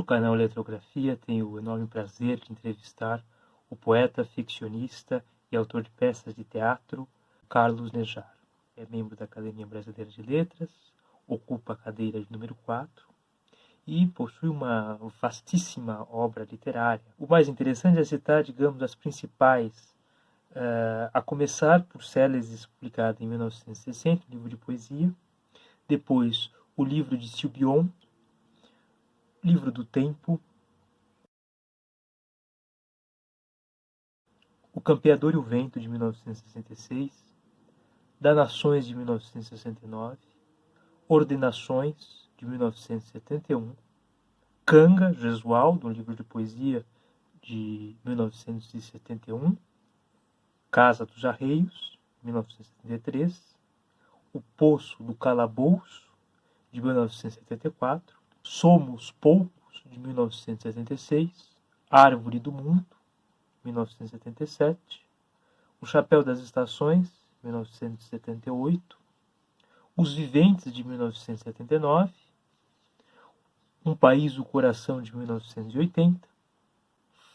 canal Letrografia tenho o enorme prazer de entrevistar o poeta, ficcionista e autor de peças de teatro, Carlos Nejar. É membro da Academia Brasileira de Letras, ocupa a cadeira de número 4 e possui uma vastíssima obra literária. O mais interessante é citar, digamos, as principais, a começar por Célesis, publicado em 1960, um livro de poesia, depois o livro de Sylbion, Livro do Tempo, O Campeador e o Vento, de 1966, Danações, de 1969, Ordenações, de 1971, Canga, Gesualdo, um livro de poesia de 1971, Casa dos Arreios, 1973, O Poço do Calabouço, de 1974, Somos Poucos, de 1976, Árvore do Mundo, 1977, O Chapéu das Estações, 1978, Os Viventes, de 1979, Um País do Coração, de 1980,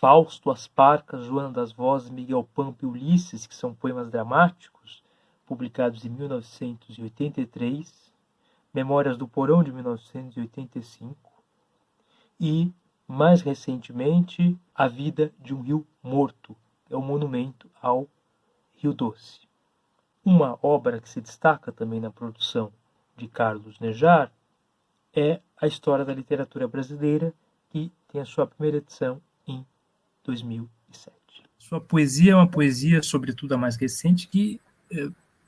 Fausto, As Parcas, Joana das Vozes, Miguel Pampa e Ulisses, que são poemas dramáticos, publicados em 1983, Memórias do Porão, de 1985, e, mais recentemente, A Vida de um Rio Morto, que é um monumento ao Rio Doce. Uma obra que se destaca também na produção de Carlos Nejar é A História da Literatura Brasileira, que tem a sua primeira edição em 2007. Sua poesia é uma poesia, sobretudo a mais recente, em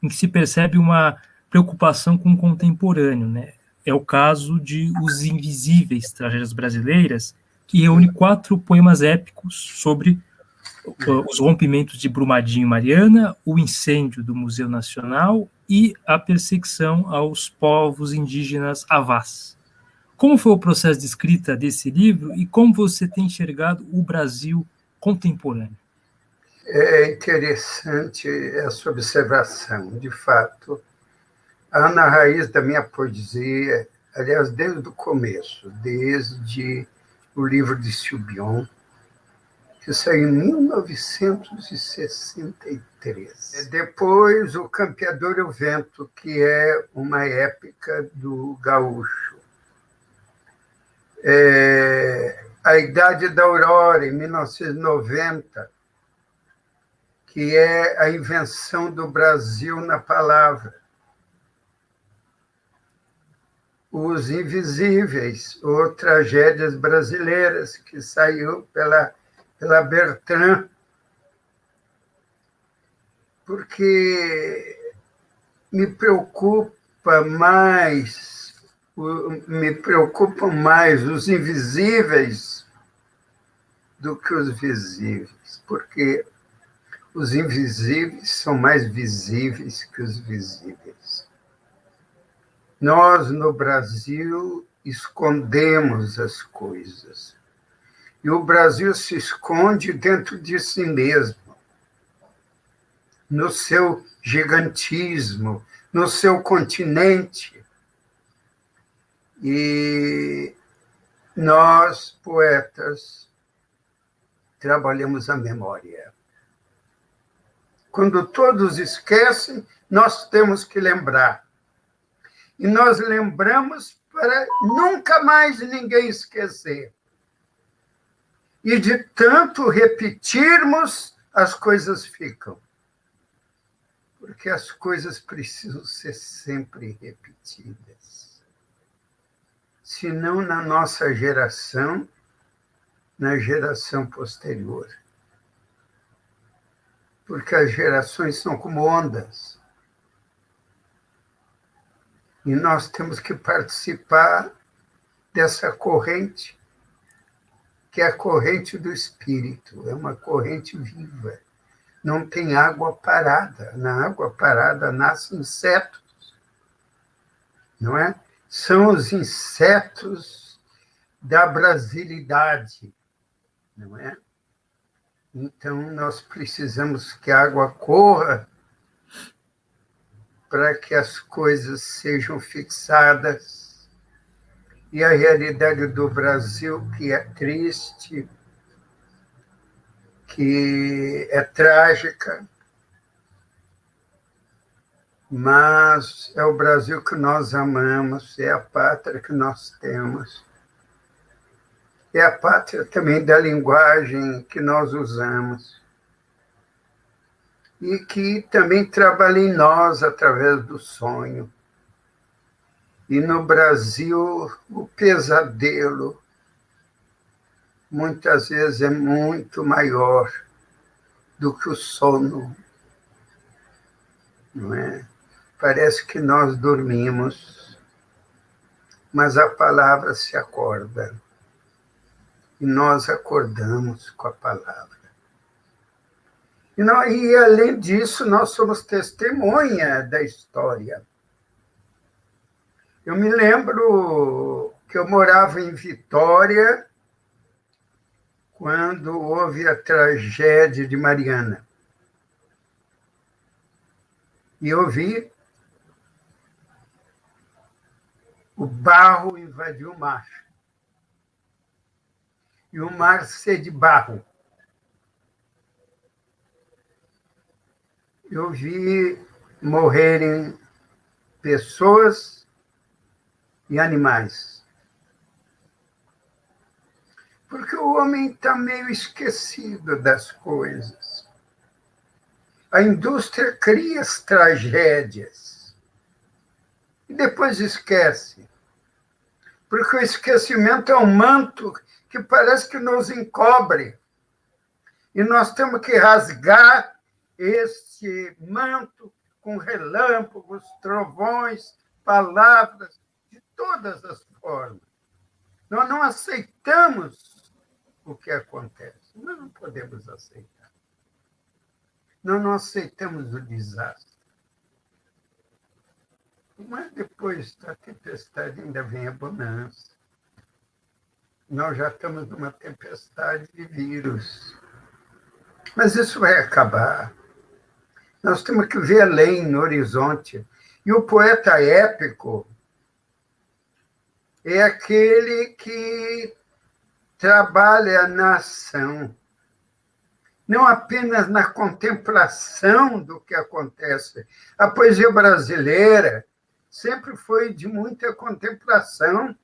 que se percebe uma preocupação com o contemporâneo, né? É o caso de Os Invisíveis, Tragédias Brasileiras, que reúne 4 poemas épicos sobre os rompimentos de Brumadinho e Mariana, o incêndio do Museu Nacional e a perseguição aos povos indígenas Avás. Como foi o processo de escrita desse livro e como você tem enxergado o Brasil contemporâneo? É interessante essa observação. De fato, na raiz da minha poesia, aliás, desde o começo, desde o livro de Sylbion, que saiu em 1963. Depois, O Campeador e o Vento, que é uma épica do gaúcho. A Idade da Aurora, em 1990, que é a invenção do Brasil na palavra. Os Invisíveis, ou Tragédias Brasileiras, que saiu pela Bertrand, porque me preocupam mais os invisíveis do que os visíveis, porque os invisíveis são mais visíveis que os visíveis. Nós, no Brasil, escondemos as coisas. E o Brasil se esconde dentro de si mesmo, no seu gigantismo, no seu continente. E nós, poetas, trabalhamos a memória. Quando todos esquecem, nós temos que lembrar. E nós lembramos para nunca mais ninguém esquecer. E de tanto repetirmos, as coisas ficam. Porque as coisas precisam ser sempre repetidas. Senão, na nossa geração, na geração posterior. Porque as gerações são como ondas. E nós temos que participar dessa corrente, que é a corrente do espírito, é uma corrente viva. Não tem água parada. Na água parada nascem insetos, não é? São os insetos da brasilidade, não é? Então, nós precisamos que a água corra para que as coisas sejam fixadas e a realidade do Brasil, que é triste, que é trágica, mas é o Brasil que nós amamos, é a pátria que nós temos, é a pátria também da linguagem que nós usamos, e que também trabalha em nós através do sonho. E no Brasil, o pesadelo muitas vezes é muito maior do que o sono, não é? Parece que nós dormimos, mas a palavra se acorda. E nós acordamos com a palavra. E além disso, nós somos testemunha da história. Eu me lembro que eu morava em Vitória quando houve a tragédia de Mariana. E eu vi o barro invadir o mar. E o mar ser de barro. Eu vi morrerem pessoas e animais. Porque o homem está meio esquecido das coisas. A indústria cria as tragédias e depois esquece. Porque o esquecimento é um manto que parece que nos encobre. E nós temos que rasgar esse manto com relâmpagos, trovões, palavras, de todas as formas. Nós não aceitamos o que acontece. Nós não podemos aceitar. Nós não aceitamos o desastre. Mas depois da tempestade ainda vem a bonança. Nós já estamos numa tempestade de vírus. Mas isso vai acabar. Nós temos que ver além, no horizonte. E o poeta épico é aquele que trabalha na ação, não apenas na contemplação do que acontece. A poesia brasileira sempre foi de muita contemplação.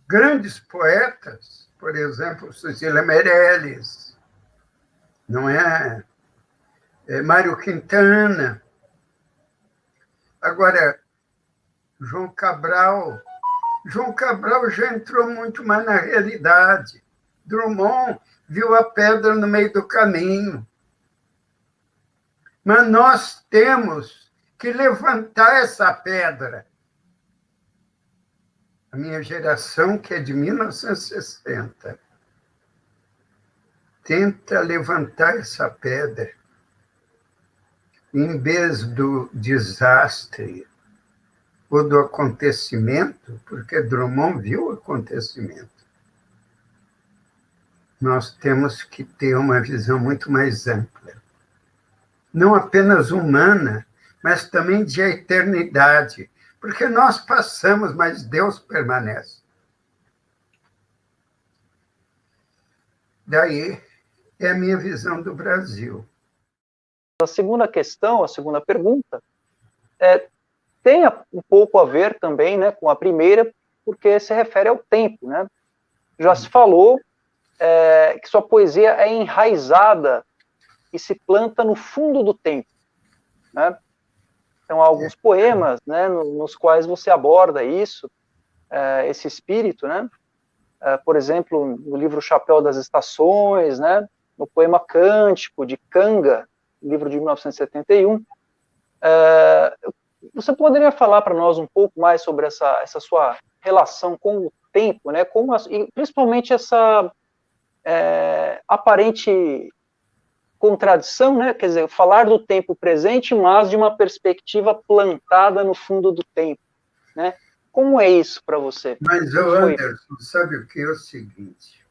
Grandes poetas, por exemplo, Cecília Meirelles, não é? Mário Quintana. Agora, João Cabral já entrou muito mais na realidade. Drummond viu a pedra no meio do caminho. Mas nós temos que levantar essa pedra. A minha geração, que é de 1960, tenta levantar essa pedra em vez do desastre ou do acontecimento, porque Drummond viu o acontecimento. Nós temos que ter uma visão muito mais ampla. Não apenas humana, mas também de eternidade. Porque nós passamos, mas Deus permanece. Daí é a minha visão do Brasil. A segunda questão, a segunda pergunta, tem um pouco a ver também, né, com a primeira, porque se refere ao tempo, né? Já se falou que sua poesia é enraizada e se planta no fundo do tempo, né? Então, há alguns poemas, né, nos quais você aborda isso, esse espírito, né? Por exemplo, no livro Chapéu das Estações, né? No poema Cântico, de Canga, livro de 1971. Você poderia falar para nós um pouco mais sobre essa sua relação com o tempo, né? E principalmente essa aparente contradição, né? Quer dizer, falar do tempo presente, mas de uma perspectiva plantada no fundo do tempo, né? Como é isso para você? Mas, Anderson, sabe o que é o seguinte?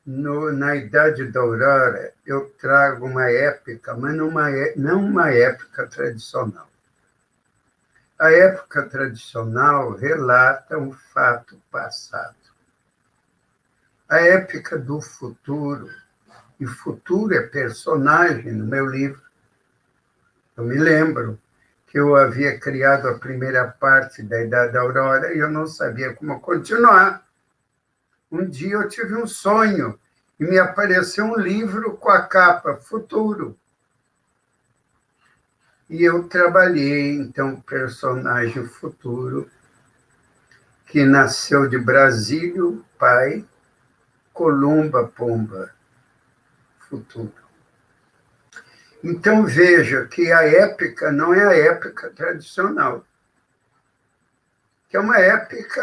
Na Idade da Aurora, eu trago uma épica, mas não uma épica tradicional. A época tradicional relata um fato passado. A época do futuro, e futuro é personagem no meu livro. Eu me lembro que eu havia criado a primeira parte da Idade da Aurora e eu não sabia como continuar. Um dia eu tive um sonho e me apareceu um livro com a capa Futuro. E eu trabalhei, então, o personagem Futuro, que nasceu de Brasílio, pai, Columba, Pomba, Futuro. Então, veja que a épica não é a épica tradicional, que é uma épica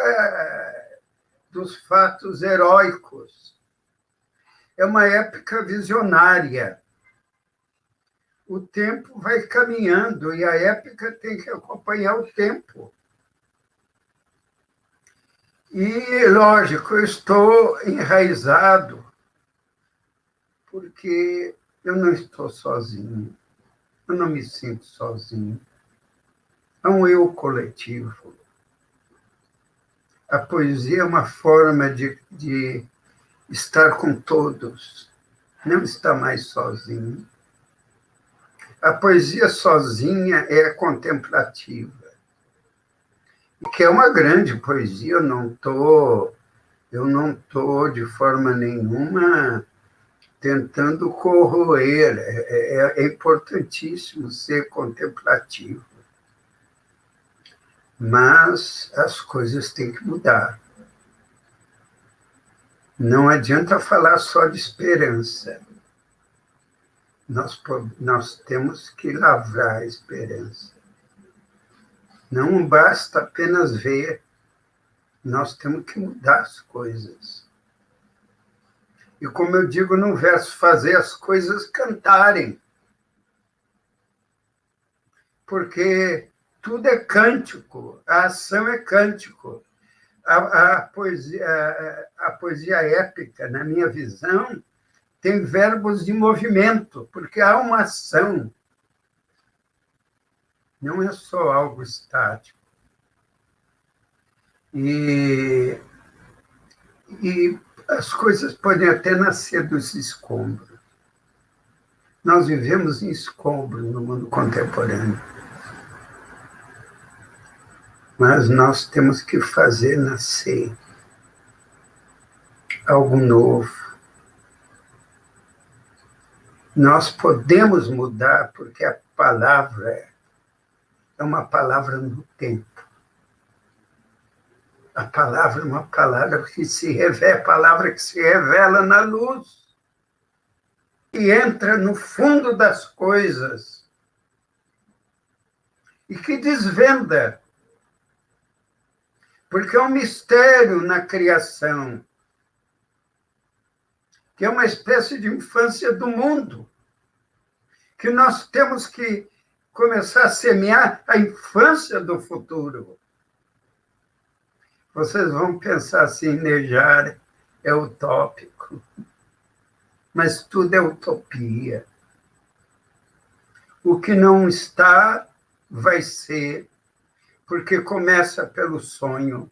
dos fatos heróicos. É uma época visionária. O tempo vai caminhando e a época tem que acompanhar o tempo. E, lógico, eu estou enraizado, porque eu não estou sozinho, eu não me sinto sozinho. É um eu coletivo. A poesia é uma forma de estar com todos, não estar mais sozinho. A poesia sozinha é contemplativa, que é uma grande poesia. Eu não tô de forma nenhuma tentando corroer. É importantíssimo ser contemplativo, mas as coisas têm que mudar. Não adianta falar só de esperança. Nós temos que lavrar a esperança. Não basta apenas ver, nós temos que mudar as coisas. E como eu digo no verso, fazer as coisas cantarem. Porque tudo é cântico, a ação é cântico. A poesia épica, na minha visão, tem verbos de movimento, porque há uma ação. Não é só algo estático. E as coisas podem até nascer dos escombros. Nós vivemos em escombros no mundo contemporâneo. Mas nós temos que fazer nascer algo novo. Nós podemos mudar porque a palavra é uma palavra no tempo. A palavra é uma palavra que se revela na luz e entra no fundo das coisas e que desvenda, porque é um mistério na criação, que é uma espécie de infância do mundo, que nós temos que começar a semear a infância do futuro. Vocês vão pensar assim, Nejar é utópico, mas tudo é utopia. O que não está, vai ser, porque começa pelo sonho.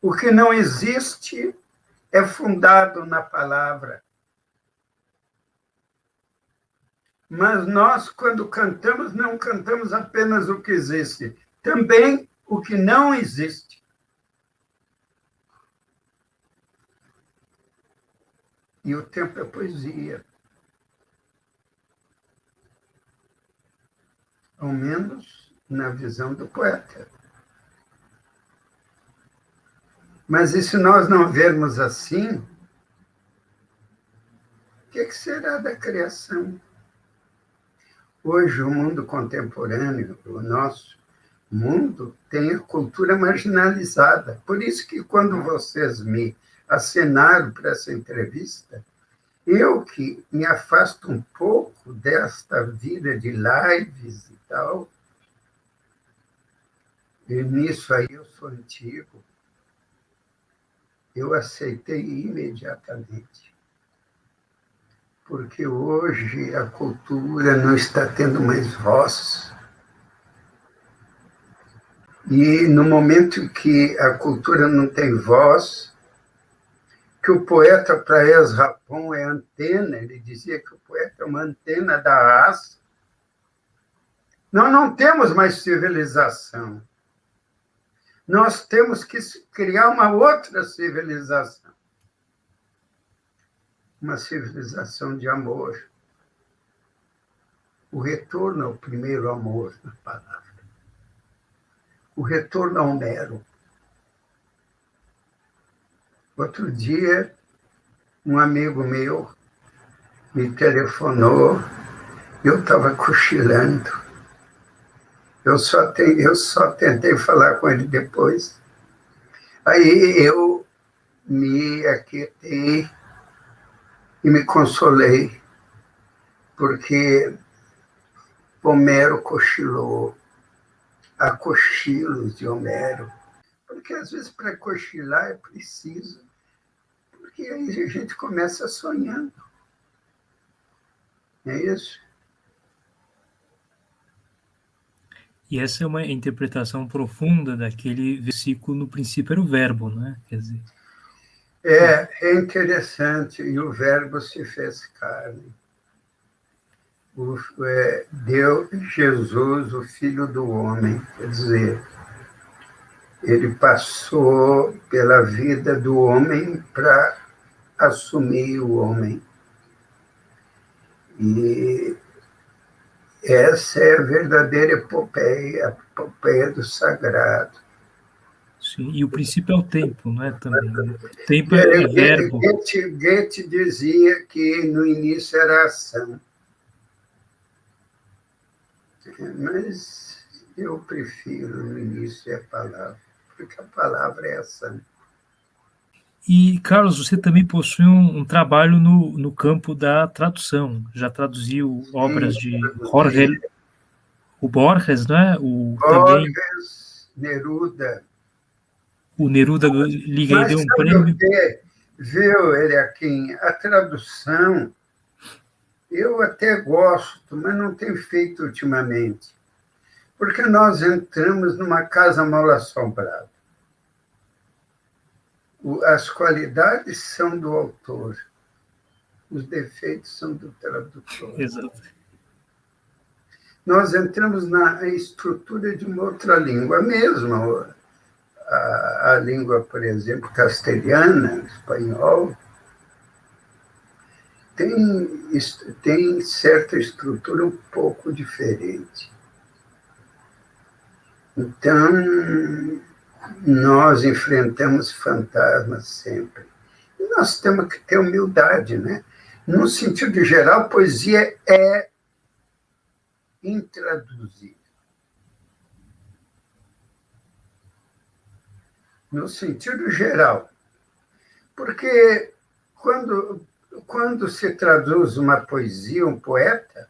O que não existe é fundado na palavra. Mas nós, quando cantamos, não cantamos apenas o que existe, também o que não existe. E o tempo é poesia. Ao menos na visão do poeta. Mas e se nós não vermos assim, o que será da criação? Hoje, o mundo contemporâneo, o nosso mundo, tem a cultura marginalizada. Por isso que, quando vocês me acenaram para essa entrevista, eu que me afasto um pouco desta vida de lives e tal, e nisso aí eu sou antigo, eu aceitei imediatamente. Porque hoje a cultura não está tendo mais voz. E no momento que a cultura não tem voz, que o poeta, para Rapon, é antena, ele dizia que o poeta é uma antena da raça, nós não temos mais civilização. Nós temos que criar uma outra civilização. Uma civilização de amor. O retorno ao primeiro amor na palavra. O retorno a Homero. Outro dia, um amigo meu me telefonou, eu estava cochilando. Eu só tentei falar com ele depois. Aí eu me aquietei e me consolei, porque Homero cochilou. Há cochilos de Homero. Porque às vezes para cochilar é preciso, porque aí a gente começa sonhando. Não é isso? E essa é uma interpretação profunda daquele versículo, no princípio era o verbo, né? Quer dizer, É interessante, e o verbo se fez carne. Deu Jesus, o Filho do Homem, quer dizer, ele passou pela vida do homem para assumir o homem. E essa é a verdadeira epopeia, a epopeia do sagrado. sim, e o princípio é o tempo, não é? Também. Né? O tempo é verbo. Goethe dizia que no início era ação. Mas eu prefiro no início a palavra, porque a palavra é ação. E, Carlos, você também possui um trabalho no campo da tradução. Já traduziu obras de Jorge, o Borges, né? Também Borges, Neruda. o Neruda lhe Mas deu um sabe o prêmio. quê? Viu, Eliakim? A tradução, eu até gosto, mas não tenho feito ultimamente. Porque nós entramos numa casa mal assombrada. As qualidades são do autor, os defeitos são do tradutor. Exato. Nós entramos na estrutura de uma outra língua, mesmo a língua, por exemplo, castelhana, espanhol, tem certa estrutura um pouco diferente. Então, nós enfrentamos fantasmas sempre. E nós temos que ter humildade, né? No sentido geral, poesia é intraduzível. No sentido geral. Porque quando se traduz uma poesia, um poeta,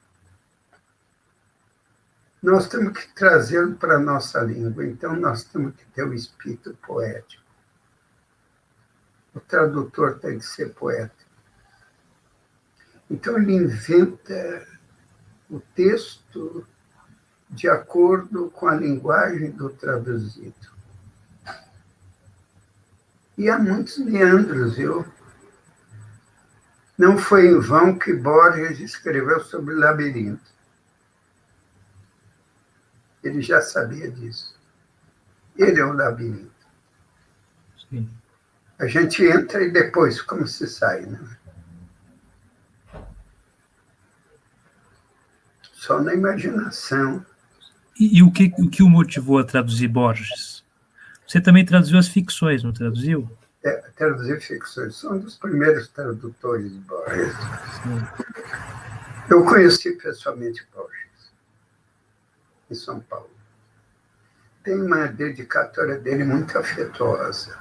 nós temos que trazê-lo para a nossa língua. Então, nós temos que ter o espírito poético. O tradutor tem que ser poeta. Então, ele inventa o texto de acordo com a linguagem do traduzido. E há muitos meandros, viu? Não foi em vão que Borges escreveu sobre labirinto. Ele já sabia disso. Ele é um labirinto. Sim. A gente entra e depois como se sai, né? Só na imaginação. E o que o motivou a traduzir Borges? Você também traduziu as ficções, não traduziu? Traduzir ficções. Sou um dos primeiros tradutores de Borges. Sim. Eu conheci pessoalmente Borges, em São Paulo. Tem uma dedicatória dele muito afetuosa.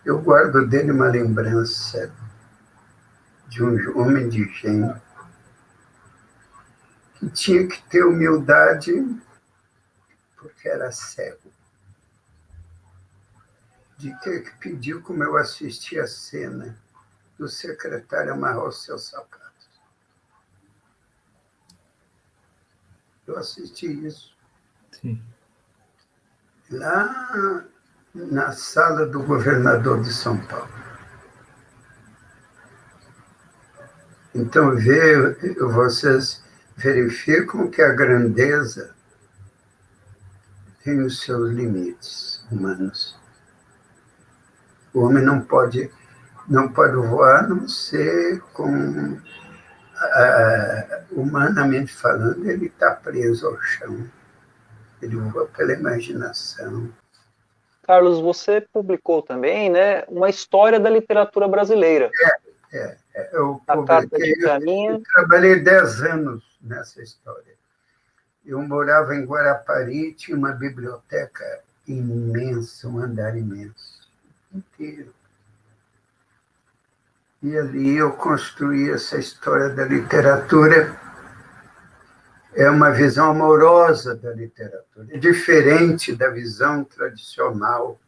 Eu guardo dele uma lembrança de um homem de gênio que tinha que ter humildade porque era cego. De ter que pedir, como eu assisti a cena, do secretário amarrar os seus sapatos. Eu assisti isso. Sim. lá na sala do governador de São Paulo. Então, vocês verificam que a grandeza tem os seus limites humanos. O homem não pode voar, a não ser com, humanamente falando, ele está preso ao chão. Ele voa pela imaginação. Carlos, você publicou também, né, uma história da literatura brasileira. Eu trabalhei 10 anos nessa história. Eu morava em Guarapari, tinha uma biblioteca imensa, um andar imenso, inteiro. E ali eu construí essa história da literatura. É uma visão amorosa da literatura, é diferente da visão tradicional.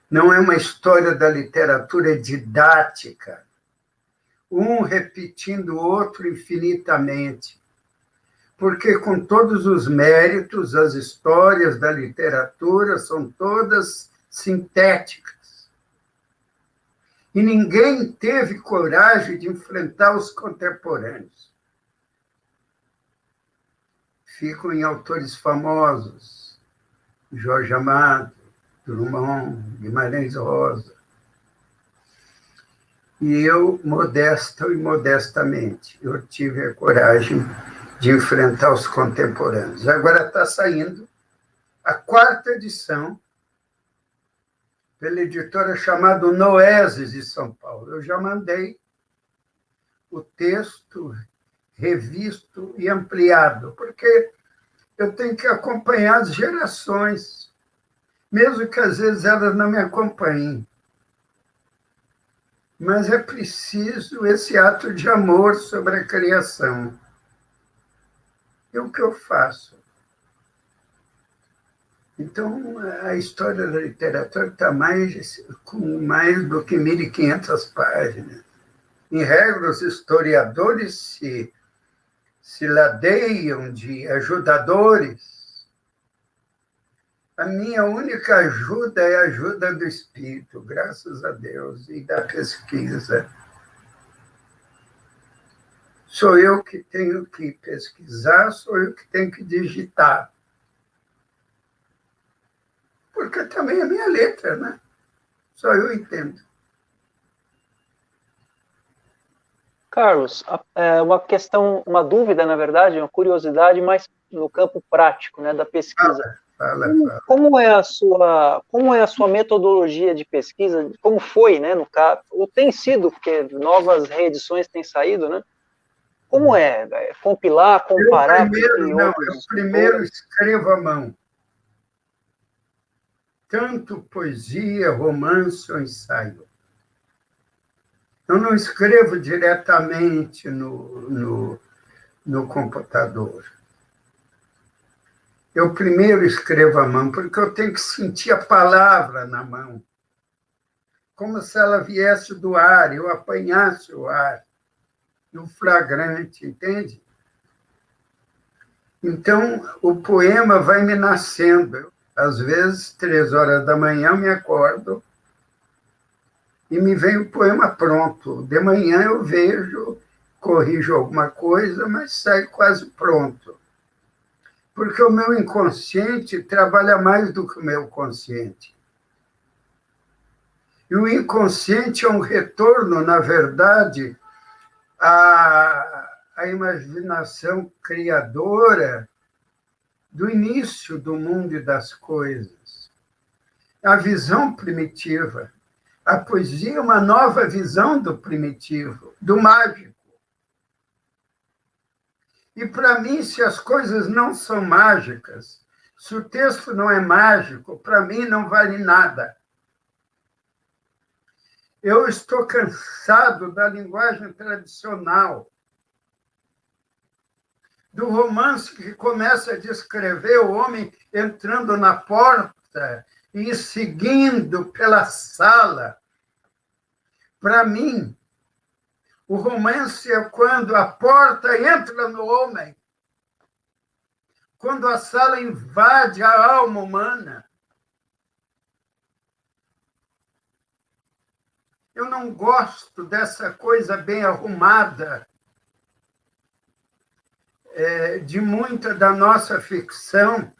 Não é uma história da literatura didática, um repetindo o outro infinitamente, porque, com todos os méritos, as histórias da literatura são todas sintéticas. E ninguém teve coragem de enfrentar os contemporâneos. Ficam em autores famosos, Jorge Amado, Drummond, Guimarães Rosa. E eu, modesta e modestamente, eu tive a coragem de enfrentar os contemporâneos. Agora está saindo a 4ª edição pela editora chamada Noeses, de São Paulo. Eu já mandei o texto revisto e ampliado, porque eu tenho que acompanhar as gerações, mesmo que às vezes elas não me acompanhem. Mas é preciso esse ato de amor sobre a criação. É o que eu faço. Então, a história da literatura está com mais do que 1.500 páginas. Em regra, os historiadores se ladeiam de ajudadores. A minha única ajuda é a ajuda do Espírito, graças a Deus, e da pesquisa. Sou eu que tenho que pesquisar, sou eu que tenho que digitar. Porque também é minha letra, né? Só eu entendo. Carlos, uma questão, uma dúvida, na verdade, uma curiosidade, mas no campo prático, né, da pesquisa. Fala. Como é a sua metodologia de pesquisa? Como foi, né, no caso? Ou tem sido, porque novas reedições têm saído, né? Como é? Compilar, comparar? Eu primeiro escrevo à mão. Tanto poesia, romance ou ensaio. Eu não escrevo diretamente no computador. Eu primeiro escrevo à mão, porque eu tenho que sentir a palavra na mão. Como se ela viesse do ar, eu apanhasse o ar, no flagrante, entende? Então, o poema vai me nascendo. Às vezes, 3 horas da manhã, eu me acordo e me vem o poema pronto. De manhã eu vejo, corrijo alguma coisa, mas sai quase pronto. Porque o meu inconsciente trabalha mais do que o meu consciente. E o inconsciente é um retorno, na verdade, à imaginação criadora do início do mundo e das coisas. A visão primitiva. A poesia é uma nova visão do primitivo, do mágico. E, para mim, se as coisas não são mágicas, se o texto não é mágico, para mim não vale nada. Eu estou cansado da linguagem tradicional, do romance que começa a descrever o homem entrando na porta e seguindo pela sala. Para mim, o romance é quando a porta entra no homem, quando a sala invade a alma humana. Eu não gosto dessa coisa bem arrumada de muita da nossa ficção,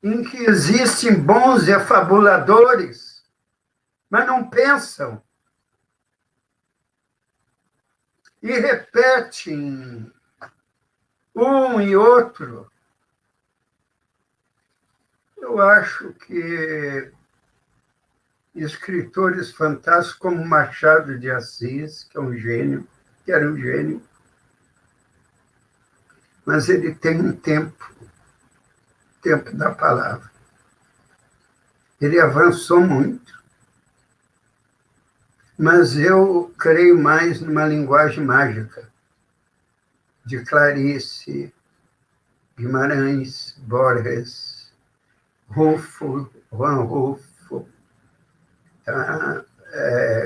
em que existem bons efabuladores, mas não pensam. E repetem um e outro. Eu acho que escritores fantásticos como Machado de Assis, que é um gênio, que era um gênio, mas ele tem um tempo da palavra. Ele avançou muito, mas eu creio mais numa linguagem mágica de Clarice, Guimarães, Borges, Rulfo, Juan Rulfo, tá?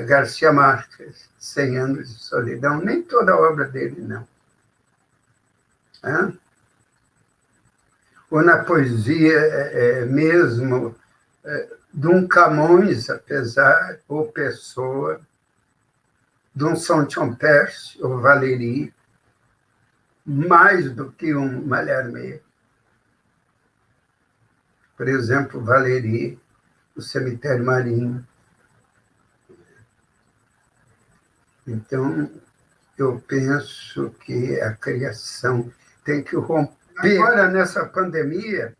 Garcia Marques, 100 Anos de Solidão, nem toda a obra dele, não. Tá? Ou na poesia mesmo, Dom Camões, apesar, ou Pessoa, Dom Saint-Exupéry, ou Valéry, mais do que um Mallarmé. Por exemplo, Valéry, O Cemitério Marinho. Então, eu penso que a criação tem que romper. Agora, nessa pandemia,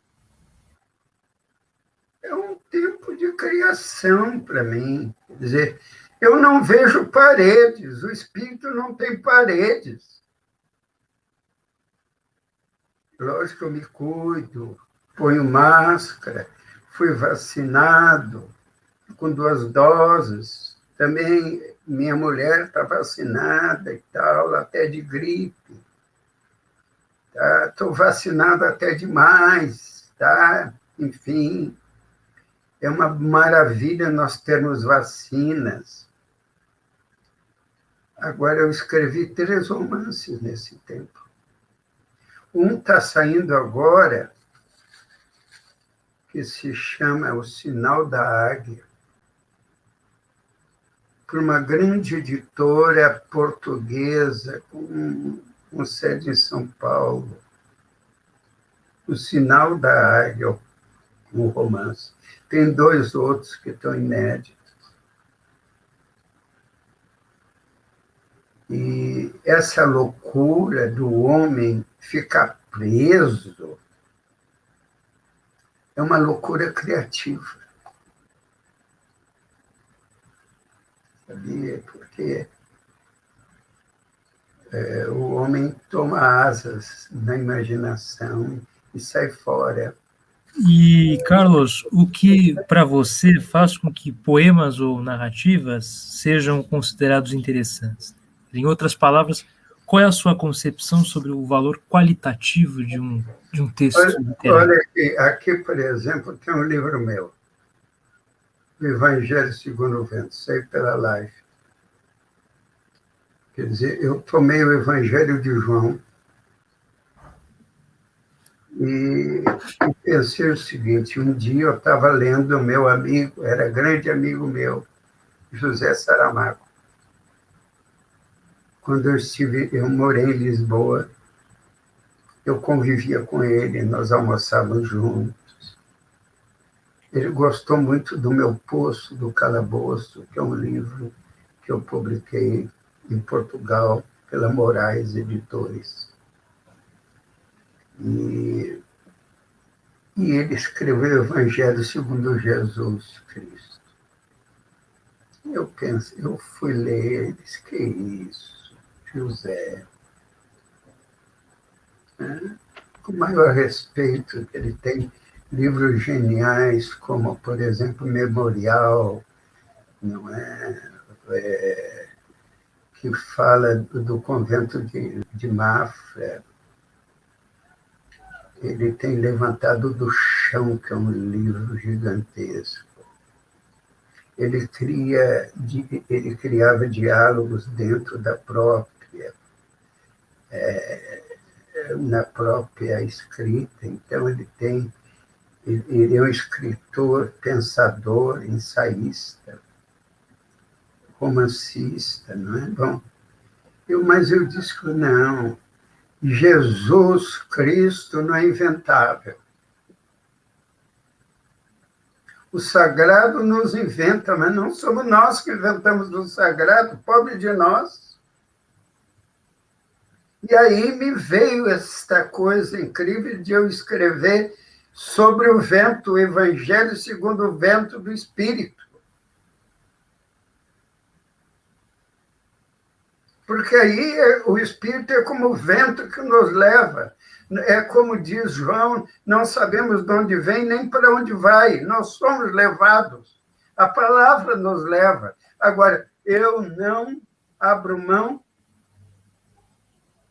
é um tempo de criação para mim. Quer dizer, eu não vejo paredes, o espírito não tem paredes. Lógico que eu me cuido, ponho máscara, fui vacinado com 2 doses. Também minha mulher está vacinada e tal, até de gripe. Estou vacinado até demais, tá? Enfim, é uma maravilha nós termos vacinas. Agora, eu escrevi 3 romances nesse tempo. Um está saindo agora, que se chama O Sinal da Águia, por uma grande editora portuguesa, com sede em São Paulo. O Sinal da Águia, um romance. Tem 2 outros que estão inéditos. E essa loucura do homem ficar preso é uma loucura criativa. Sabia? Porque o homem toma asas na imaginação e sai fora. E, Carlos, o que para você faz com que poemas ou narrativas sejam considerados interessantes? Em outras palavras, qual é a sua concepção sobre o valor qualitativo de um texto literário? Olha aqui, por exemplo, tem um livro meu, O Evangelho Segundo o Vento, saiu pela Live. Quer dizer, eu tomei o Evangelho de João e pensei o seguinte: um dia eu estava lendo o meu amigo, era grande amigo meu, José Saramago. Quando eu morei em Lisboa, eu convivia com ele, nós almoçávamos juntos. Ele gostou muito do meu Poço do Calabouço, que é um livro que eu publiquei em Portugal pela Moraes Editores. E ele escreveu o Evangelho segundo Jesus Cristo. Eu fui ler, ele disse, que isso, José? Com o maior respeito que ele tem, livros geniais, como, por exemplo, Memorial, não é? Que fala do convento de Mafra. Ele tem Levantado do Chão, que é um livro gigantesco. Ele criava diálogos dentro da própria, na própria escrita. Então, ele é um escritor, pensador, ensaísta. romancista, não é? Bom, mas eu disse que não, Jesus Cristo não é inventável. O sagrado nos inventa, mas não somos nós que inventamos o sagrado, pobre de nós. E aí me veio esta coisa incrível de eu escrever sobre o vento, o Evangelho segundo o vento do Espírito. Porque aí o Espírito é como o vento que nos leva. É como diz João, não sabemos de onde vem nem para onde vai. Nós somos levados. A palavra nos leva. Agora, eu não abro mão.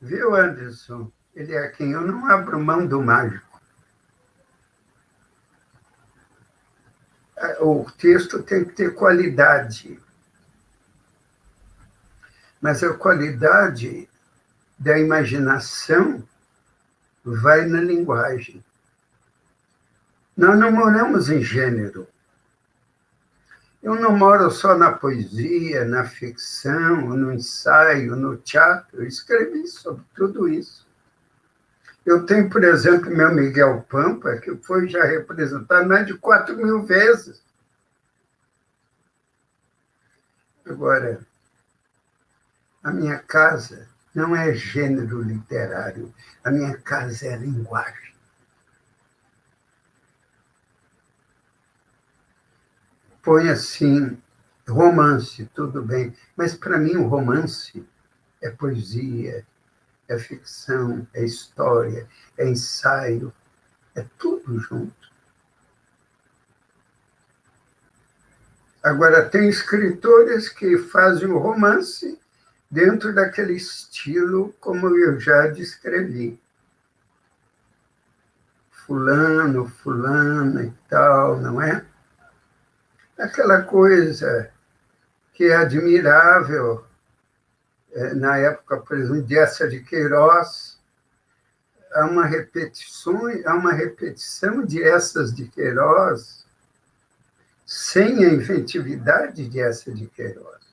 Viu, Anderson? Ele é quem? Eu não abro mão do mágico. O texto tem que ter qualidade. Mas a qualidade da imaginação vai na linguagem. Nós não moramos em gênero. Eu não moro só na poesia, na ficção, no ensaio, no teatro. Eu escrevi sobre tudo isso. Eu tenho, por exemplo, meu Miguel Pampa, que foi já representado mais de 4.000 vezes. Agora, a minha casa não é gênero literário. A minha casa é linguagem. Põe assim, romance, tudo bem. Mas, para mim, o romance é poesia, é ficção, é história, é ensaio, é tudo junto. Agora, tem escritores que fazem o romance dentro daquele estilo, como eu já descrevi. Fulano, fulana e tal, não é? Aquela coisa que é admirável, na época, por exemplo, de Eça de Queiroz, há uma repetição de Eças de Queiroz sem a inventividade de Eça de Queiroz.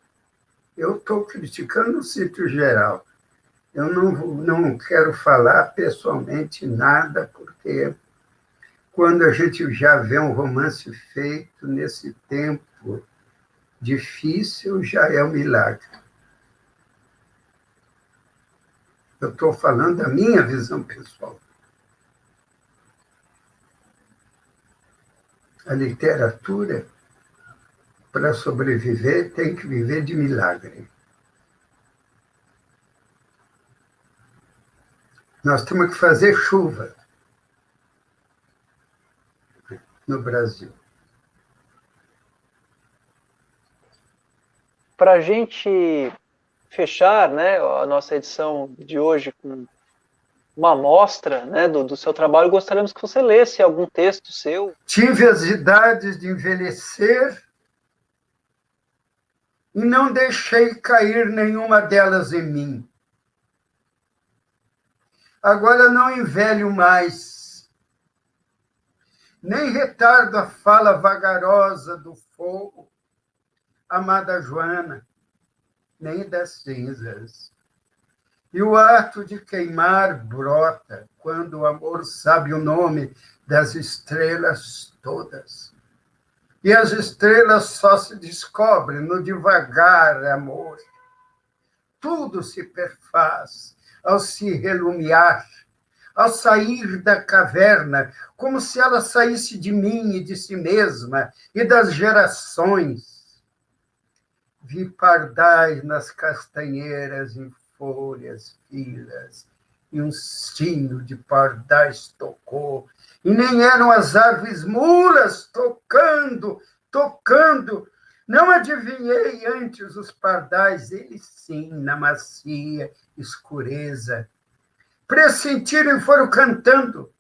Eu estou criticando o sítio geral. Eu não quero falar pessoalmente nada, porque quando a gente já vê um romance feito nesse tempo difícil, já é um milagre. Eu estou falando da minha visão pessoal. A literatura, para sobreviver, tem que viver de milagre. Nós temos que fazer chuva no Brasil. Para a gente fechar, né, a nossa edição de hoje com uma amostra, né, do seu trabalho, gostaríamos que você lesse algum texto seu. Tive as idades de envelhecer e não deixei cair nenhuma delas em mim. Agora não envelho mais, nem retardo a fala vagarosa do fogo, amada Joana, nem das cinzas. E o ato de queimar brota quando o amor sabe o nome das estrelas todas. E as estrelas só se descobrem no devagar amor. Tudo se perfaz ao se relumiar, ao sair da caverna, como se ela saísse de mim e de si mesma e das gerações. Vi pardais nas castanheiras em folhas, filas, e um sino de pardais tocou, e nem eram as árvores mulas tocando, não adivinhei antes os pardais, eles sim, na macia escureza. Pressentiram e foram cantando,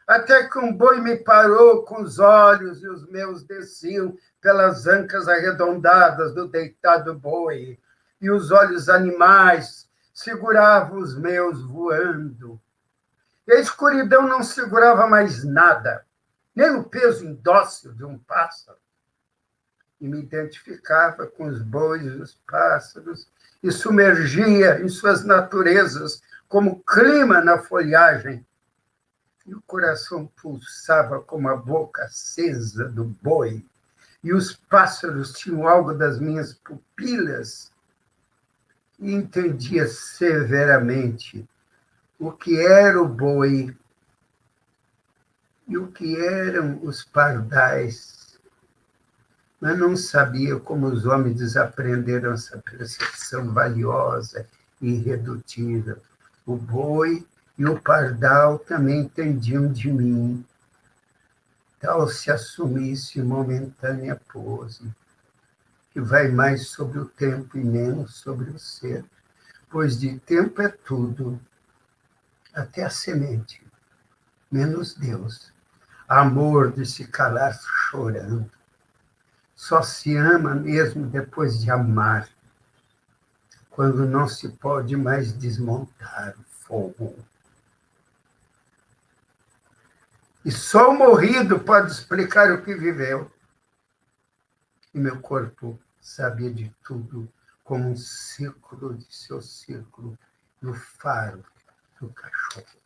até que um boi me parou com os olhos e os meus desciam pelas ancas arredondadas do deitado boi, e os olhos animais seguravam os meus voando. E a escuridão não segurava mais nada, nem o peso indócil de um pássaro. e me identificava com os bois e os pássaros e sumergia em suas naturezas como clima na folhagem. E o coração pulsava como a boca acesa do boi, e os pássaros tinham algo das minhas pupilas, e entendia severamente o que era o boi e o que eram os pardais, mas não sabia como os homens desaprenderam essa percepção valiosa e irredutível. O boi e o pardal também entendiam de mim, tal se assumisse momentânea pose, que vai mais sobre o tempo e menos sobre o ser, pois de tempo é tudo, até a semente, menos Deus. Amor de se calar chorando. Só se ama mesmo depois de amar, quando não se pode mais desmontar o fogo. E só o morrido pode explicar o que viveu. E meu corpo sabia de tudo, como um círculo de seu círculo, no faro do cachorro.